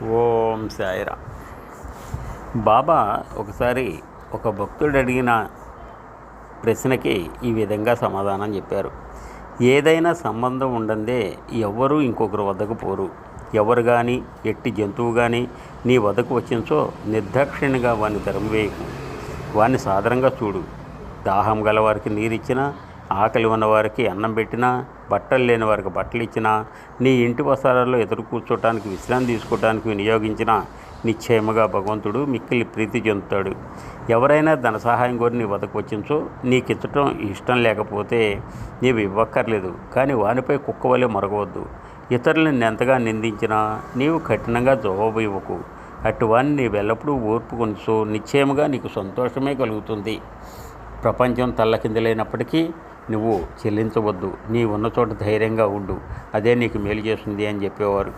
ఓం సాయిరా. బాబా ఒకసారి ఒక భక్తుడు అడిగిన ప్రశ్నకి ఈ విధంగా సమాధానం చెప్పారు. ఏదైనా సంబంధం ఉండందే ఎవ్వరూ ఇంకొకరి వద్దకు పోరు. ఎవరు కానీ ఎట్టి జంతువు కానీ నీ వద్దకు వచ్చించో నిర్దాక్షిణ్యంగా వాడిని తరిమివేయకు. వాడిని సాదరంగా చూడు. దాహం గలవారికి నీరిచ్చినా, ఆకలి ఉన్నవారికి అన్నం పెట్టినా, బట్టలు లేని వారికి బట్టలు ఇచ్చినా, నీ ఇంటి వసారాల్లో ఎదురు కూర్చోటానికి విశ్రాంతి తీసుకోవడానికి వినియోగించినా నిశ్చయముగా భగవంతుడు మిక్కిలి ప్రీతి చెందుతాడు. ఎవరైనా ధన సహాయం కోరి నీ వద్దకు వచ్చించో నీకు ఇచ్చటం ఇష్టం లేకపోతే నీవు ఇవ్వక్కర్లేదు. కానీ వానిపై కుక్క వలె మరగవద్దు. ఇతరులను ఎంతగా నిందించినా నీవు కఠినంగా జవాబు ఇవ్వకు. అటువాన్ని నీవు ఎల్లప్పుడూ ఓర్పు కొనిచో నిశ్చయముగా నీకు సంతోషమే కలుగుతుంది. ప్రపంచం తల్లకిందులైనప్పటికీ నువ్వు చెల్లించవద్దు. నీ ఉన్న చోట ధైర్యంగా ఉండు. అదే నీకు మేలు చేస్తుంది అని చెప్పేవారు.